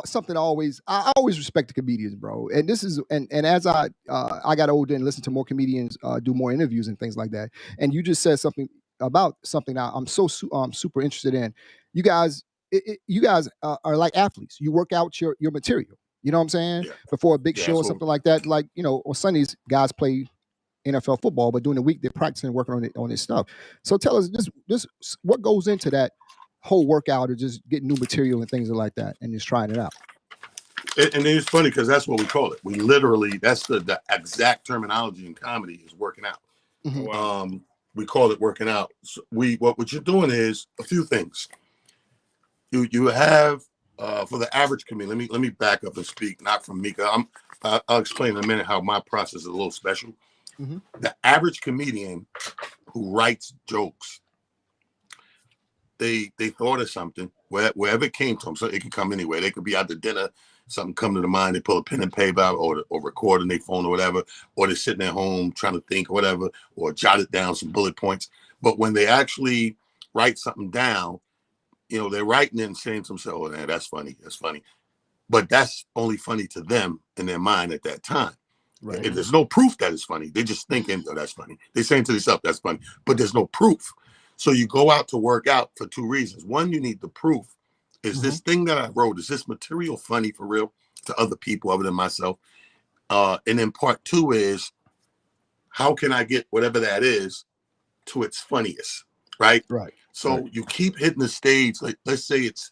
something I always respect the comedians, bro. And this is and as I got older and listened to more comedians do more interviews and things like that. And you just said something about something that I'm super interested in. You guys, you guys are like athletes. You work out your material. You know what I'm saying? Yeah. Before a big Yeah, show or that's what- something like that. Like, you know, on Sundays, guys play NFL football, but during the week they're practicing and working on this stuff. So tell us this what goes into that whole workout, or just getting new material and things like that, and just trying it out. And then it's funny because that's what we call it. We literally, that's the exact terminology in comedy is working out. Mhm. Wow. We call it working out. So what you're doing is a few things. You have for the average comedian. Let me back up and speak, not from me. I'll explain in a minute how my process is a little special. Mhm. The average comedian who writes jokes, they thought of something wherever it came to them. So it could come anywhere. They could be out to dinner, something come to the mind. They pull a pen and paper out, or record on their phone or whatever, or they're sitting at home trying to think or whatever, or jot it down some bullet points. But when they actually write something down, you know, they're writing it and saying to themselves, "Oh, man, that's funny. That's funny." But that's only funny to them in their mind at that time. Right. If there's no proof that it's funny, they're just thinking, "Oh, that's funny." They're saying to themselves, "That's funny," but there's no proof. So you go out to work out for two reasons. One, you need the proof. Is this thing that I wrote, is this material funny for real to other people other than myself? And then part two is, how can I get whatever that is to its funniest, right? Right. So you keep hitting the stage. Like, let's say it's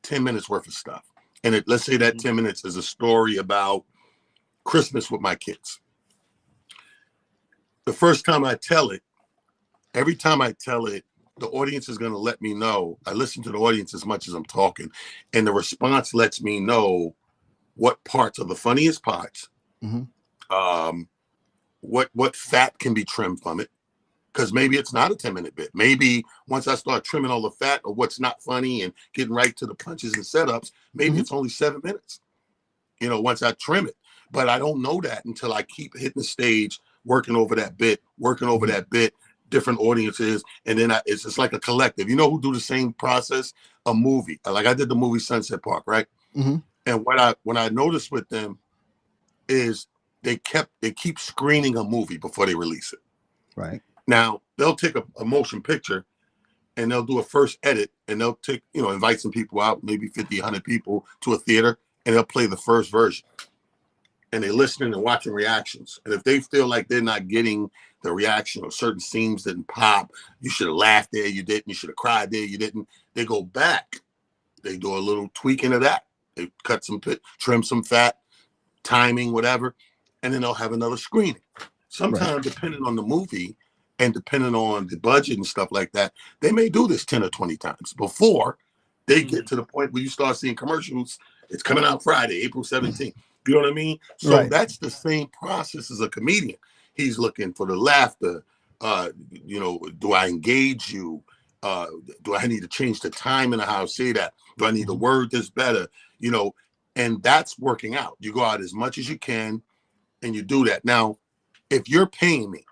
10 minutes worth of stuff. And let's say that 10 minutes is a story about Christmas with my kids. The first time I tell it, every time I tell it, the audience is going to let me know. I listen to the audience as much as I'm talking, and the response lets me know what parts are the funniest parts, what fat can be trimmed from it, because maybe it's not a 10-minute bit. Maybe once I start trimming all the fat of what's not funny and getting right to the punches and setups, maybe it's only 7 minutes, you know, once I trim it. But I don't know that until I keep hitting the stage, working over that bit, different audiences, and then it's just like a collective. You know who do the same process? A movie. Like I did the movie Sunset Park, right? And what I noticed with them is they keep screening a movie before they release it. Right. Now they'll take a motion picture and they'll do a first edit, and they'll take, you know, invite some people out, maybe 50, 100 people to a theater, and they'll play the first version. And they're listening and watching reactions. And if they feel like they're not getting the reaction, or certain scenes didn't pop, you should have laughed there, you didn't, you should have cried there, you didn't, they go back. They do a little tweaking of that. They cut some, trim some fat, timing, whatever, and then they'll have another screening. Sometimes, depending on the movie and depending on the budget and stuff like that, they may do this 10 or 20 times before they get to the point where you start seeing commercials. It's coming out Friday, April 17th. You know what I mean? So that's the same process as a comedian. He's looking for the laughter. You know, do I engage you? Do I need to change the time and how I say that? Do I need to word this better? You know, and that's working out. You go out as much as you can and you do that. Now, if you're paying me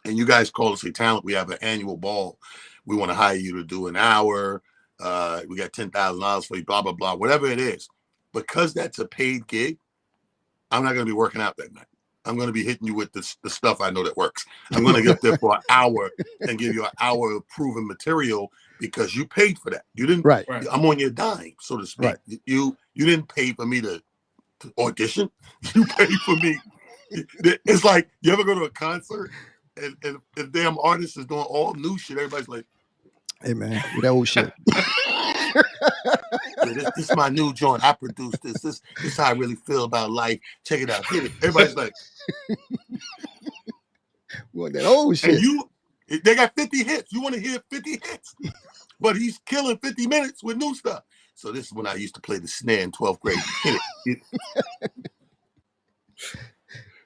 and you guys call us a talent, we have an annual ball. We want to hire you to do an hour. We got $10,000 for you, blah, blah, blah, whatever it is. Because that's a paid gig, I'm not going to be working out that night. I'm going to be hitting you with the stuff I know that works. I'm going to get there for an hour and give you an hour of proven material because you paid for that. You didn't. Right. I'm on your dime, so to speak. Right. You didn't pay for me to audition. You paid for me. It's like, you ever go to a concert and the damn artist is doing all new shit. Everybody's like, "Hey man, with that old shit." Yeah, this is my new joint. I produced this. This is how I really feel about life. Check it out. Hit it. Everybody's like, "With that old shit." And they got 50 hits. You want to hear 50 hits. But he's killing 50 minutes with new stuff. So this is when I used to play the snare in 12th grade. Hit it.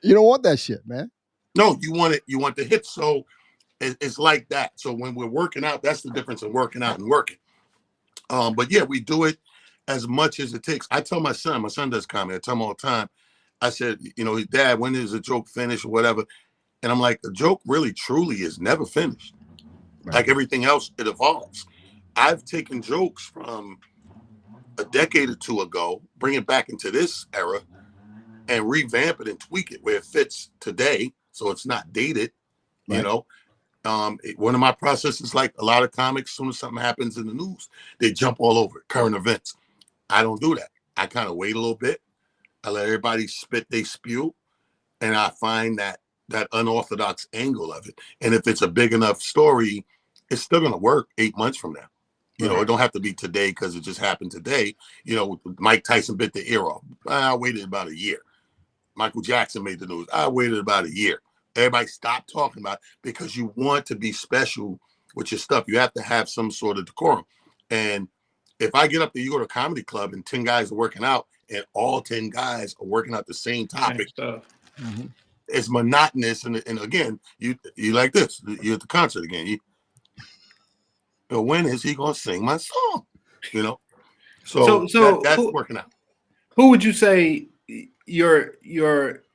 You don't want that shit, man. No, you want it. You want the hits. So it's like that. So when we're working out, that's the difference in working out and working. But yeah, we do it as much as it takes. I tell my son does comedy. I tell him all the time. I said, you know, Dad, when is a joke finished or whatever? And I'm like, the joke really, truly is never finished. Right. Like everything else, it evolves. I've taken jokes from a decade or two ago, bring it back into this era, and revamp it and tweak it where it fits today, so it's not dated. Right. You know, one of my processes, like a lot of comics, as soon as something happens in the news, they jump all over it, current events. I don't do that. I kind of wait a little bit. I let everybody spit they spew, and I find that unorthodox angle of it. And if it's a big enough story, it's still going to work 8 months from now. You know, it don't have to be today because it just happened today. You know, Mike Tyson bit the ear off. I waited about a year. Michael Jackson made the news. I waited about a year. Everybody stopped talking about it because you want to be special with your stuff. You have to have some sort of decorum. And if I get up there, you go to a comedy club and 10 guys are working out and all 10 guys are working out the same topic, it's monotonous. And again, you like this. You're at the concert again. When is he going to sing my song? You know? So that's working out. Who would you say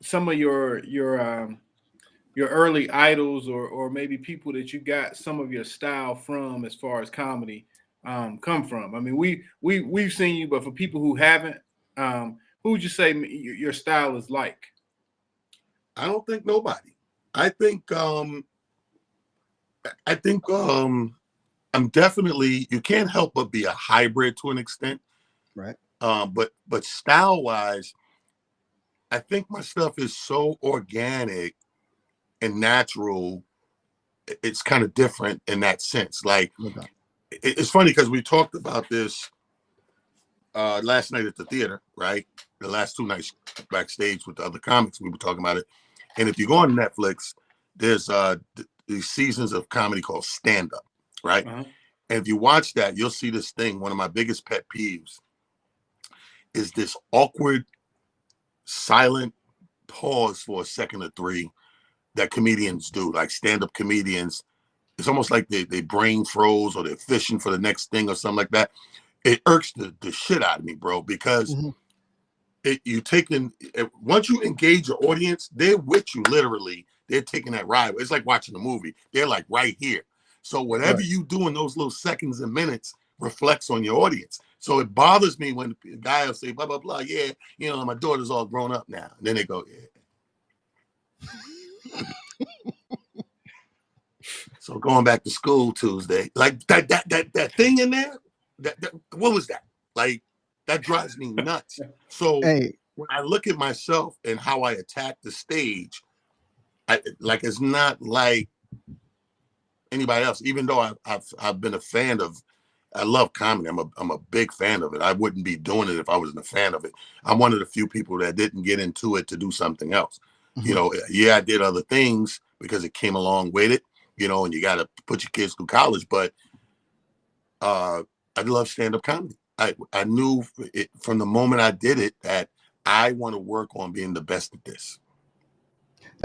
some of your early idols or maybe people that you got some of your style from as far as comedy come from? I mean, we've seen you, but for people who haven't, who would you say your style is like? I don't think nobody. I think I'm definitely, you can't help but be a hybrid to an extent. Right. But style wise, I think my stuff is so organic and natural. It's kind of different in that sense. Like, it's funny because we talked about this last night at the theater, right? The last 2 nights backstage with the other comics, we were talking about it. And if you go on Netflix, there's these seasons of comedy called stand up, right? And if you watch that, you'll see this thing. One of my biggest pet peeves is this awkward, silent pause for a second or three that comedians do, like stand-up comedians. It's almost like they brain froze or they're fishing for the next thing or something like that. It irks the shit out of me, bro, because once you engage your audience, they're with you literally. They're taking that ride. It's like watching a movie. They're like right here. So whatever you do in those little seconds and minutes reflects on your audience. So it bothers me when a guy will say, blah, blah, blah. Yeah, you know, my daughter's all grown up now. And then they go, yeah. So going back to school Tuesday, like that thing in there, what was that? Like, that drives me nuts. So when I look at myself and how I attack the stage, it's not like anybody else. Even though I've been a fan of, I love comedy. I'm a big fan of it. I wouldn't be doing it if I wasn't a fan of it. I'm one of the few people that didn't get into it to do something else. You know, I did other things because it came along with it. You know, and you got to put your kids through college. But I love stand-up comedy. I knew it from the moment I did it that I want to work on being the best at this.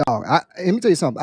Let me tell you something.